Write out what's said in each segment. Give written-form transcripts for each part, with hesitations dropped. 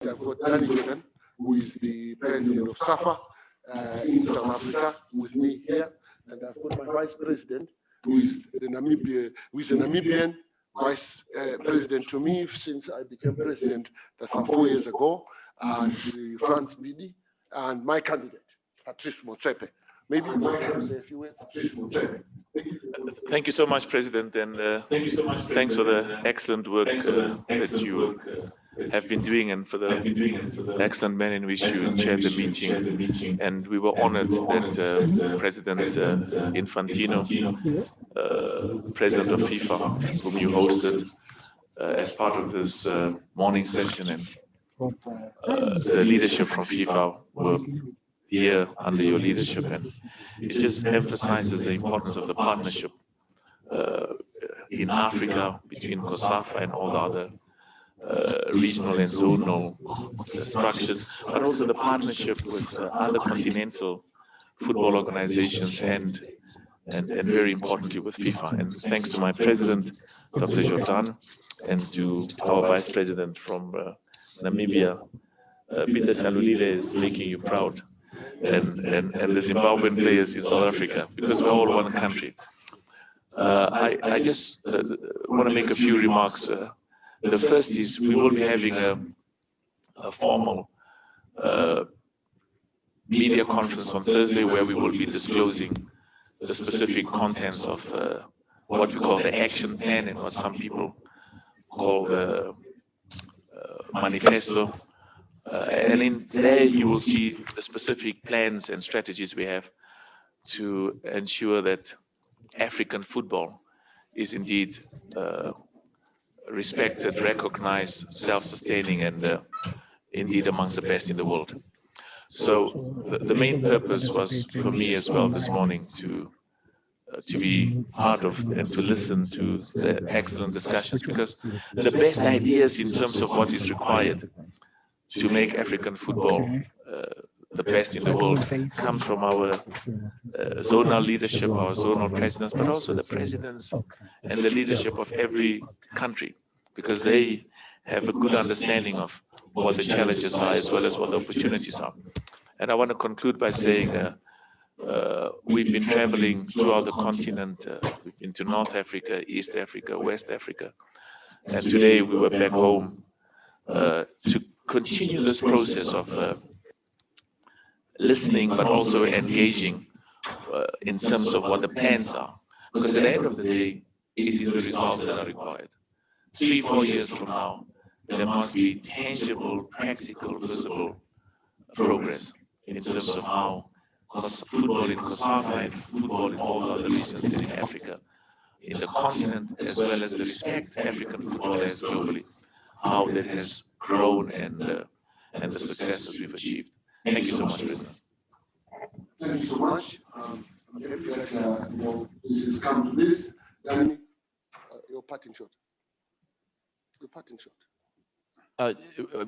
I've got Gianni, who is the president of SAFA in South Africa, with me here, and I've got my vice president, who is a Namibian vice president to me since I became president some 4 years ago, and Franz Midi, and my candidate, Patrice Motsepe. Maybe you want to say a few words, Patrice Motsepe. Thank you so much, President, and thanks for the excellent work that you have been doing, and for the excellent manner in which you chaired the meeting. And we were honored that President Infantino, President of FIFA, whom you hosted as part of this morning session, and the leadership from FIFA were here under your leadership, and it just emphasizes the importance of the partnership in Africa between COSAFA and all the other regional and zonal structures, but also the partnership with other continental football organizations and very importantly with FIFA. And thanks to my president, Dr. Gianni, and to our vice president from Namibia, Peter Salulile, is making you proud, and the Zimbabwean players in South Africa, because we're all one country. I just want to make a few remarks. The first is we will be having a formal media conference on Thursday, where we will be disclosing the specific contents of what we call the action plan, and what some people call the manifesto. And in there you will see the specific plans and strategies we have to ensure that African football is indeed respected, recognized, self-sustaining, and indeed amongst the best in the world. So the main purpose was for me as well this morning to be part of and to listen to the excellent discussions, because the best ideas in terms of what is required to make African football the best in the world come from our zonal leadership, our zonal presidents, but also the presidents and the leadership of every country, because they have a good understanding of what the challenges are as well as what the opportunities are. And I want to conclude by saying we've been traveling throughout the continent. We've been to North Africa, East Africa, West Africa, and today we were back home to continue this process of listening, but also engaging in terms of what the plans are. Because at the end of the day, it is the results that are required. 3-4 years from now, there must be tangible, practical, visible progress in terms of how football in COSAFA and football in all the other regions in Africa, in the continent, as well as the respect African football has globally, how that has grown and the successes we've achieved. Thank you so much, President. Thank you so much. I'm happy that this has come to this. Gianni, your parting shot. Your parting shot.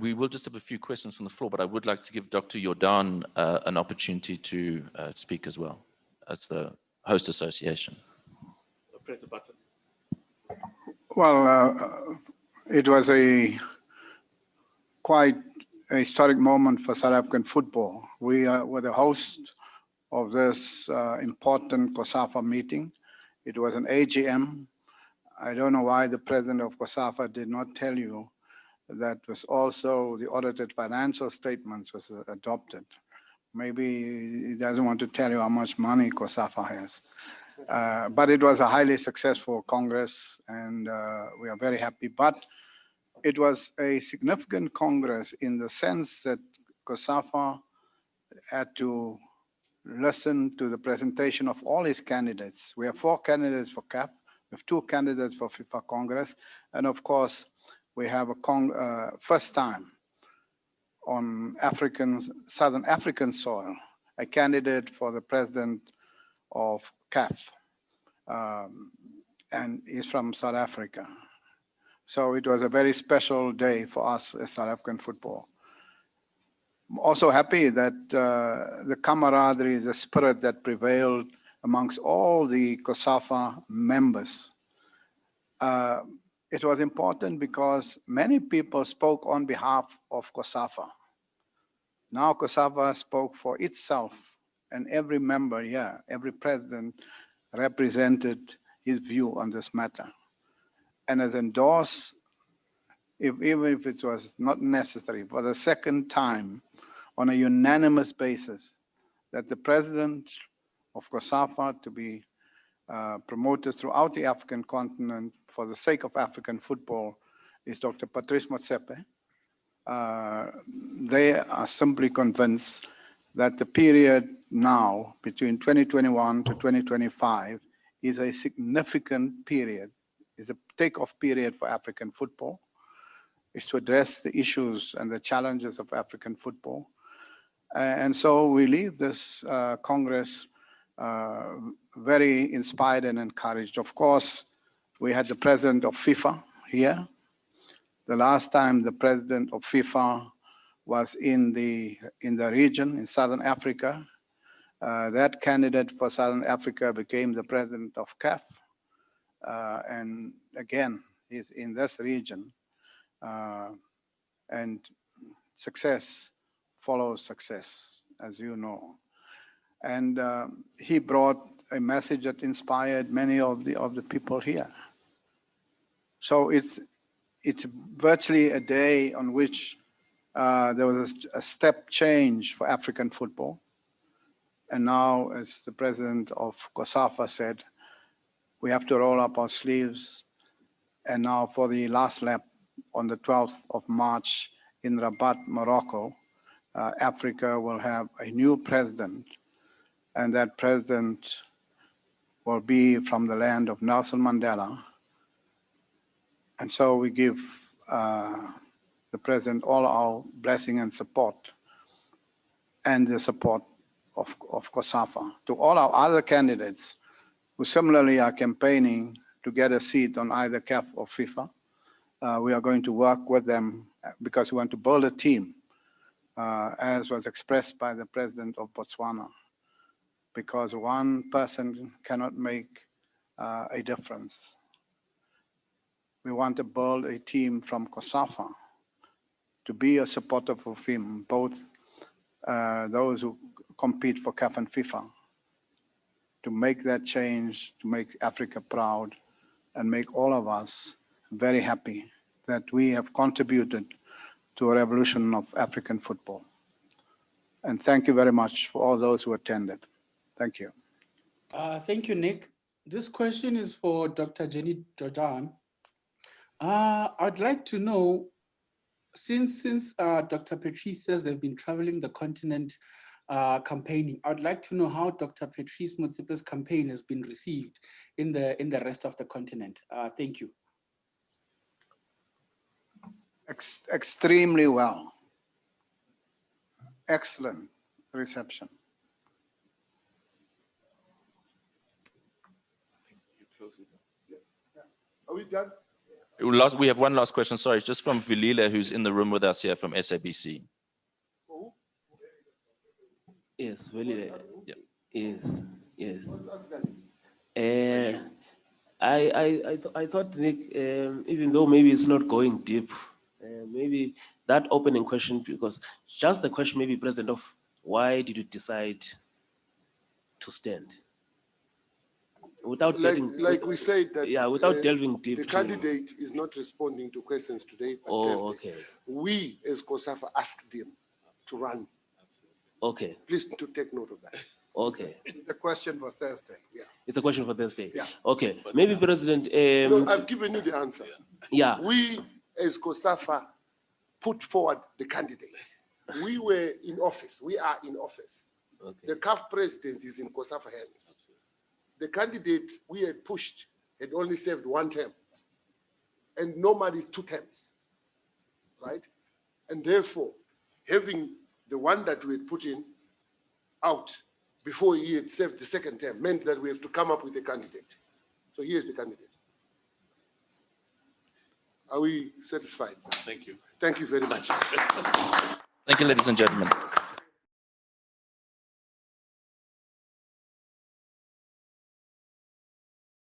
We will just have a few questions from the floor, but I would like to give Dr. Jordan an opportunity to speak as well as the host association. Press the button. Well, it was quite a historic moment for South African football. We were the host of this important COSAFA meeting. It was an AGM. I don't know why the president of COSAFA did not tell you that was also the audited financial statements was adopted. Maybe he doesn't want to tell you how much money COSAFA has. But it was a highly successful Congress, and we are very happy. But it was a significant Congress in the sense that COSAFA had to listen to the presentation of all his candidates. We have 4 candidates for CAF, we have 2 candidates for FIFA Congress, and of course, we have a first time on Southern African soil, a candidate for the president of CAF, and he's from South Africa. So it was a very special day for us as South African football. I'm also happy that the camaraderie, the spirit that prevailed amongst all the COSAFA members it was important because many people spoke on behalf of COSAFA. Now COSAFA spoke for itself, and every member here, every president represented his view on this matter. And as endorsed, even if it was not necessary, for the second time on a unanimous basis, that the president of COSAFA to be promoted throughout the African continent for the sake of African football is Dr. Patrice Motsepe. They are simply convinced that the period now between 2021 to 2025 is a significant period, is a takeoff period for African football, is to address the issues and the challenges of African football. And so we leave this Congress very inspired and encouraged. Of course, we had the president of FIFA here. The last time the president of FIFA was in the region, in Southern Africa, that candidate for Southern Africa became the president of CAF. And again, he's in this region. And success follows success, as you know. And he brought a message that inspired many of the people here. So it's virtually a day on which there was a step change for African football. And now, as the president of COSAFA said, we have to roll up our sleeves. And now for the last lap on the 12th of March in Rabat, Morocco, Africa will have a new president. And that president will be from the land of Nelson Mandela. And so we give the president all our blessing and support, and the support of COSAFA. To all our other candidates who similarly are campaigning to get a seat on either CAF or FIFA, we are going to work with them because we want to build a team, as was expressed by the president of Botswana, because one person cannot make a difference. We want to build a team from COSAFA to be a supporter of him, both those who compete for CAF and FIFA, to make that change, to make Africa proud, and make all of us very happy that we have contributed to a revolution of African football. And thank you very much for all those who attended. Thank you. Thank you, Nick. This question is for Dr. Gianni. I'd like to know, since Dr. Patrice says they've been traveling the continent campaigning, I'd like to know how Dr. Patrice Motsepe's campaign has been received in the rest of the continent. Thank you. Extremely well. Excellent reception. Are we done? We have one last question, sorry, just from Vilila, who's in the room with us here from SABC. Yes, Vilila. Yeah. Yes. I thought, Nick, even though maybe it's not going deep, maybe that opening question, because just the question, maybe, President, of why did you decide to stand? Without we said that, without delving deep. The candidate is not responding to questions today, but Thursday. Okay. We, as COSAFA, asked them to run. Okay. Please to take note of that. Okay. The question for Thursday. Yeah. It's a question for Thursday. Yeah. Okay. Maybe, President. No, I've given you the answer. Yeah. We, as COSAFA, put forward the candidate. We were in office. We are in office. Okay. The CAF president is in COSAFA hands. The candidate we had pushed had only served one term, and normally 2 terms, right? And therefore, having the one that we had put in out before he had served the 2nd term meant that we have to come up with a candidate. So here's the candidate. Are we satisfied? Thank you. Thank you very much. Thank you, ladies and gentlemen.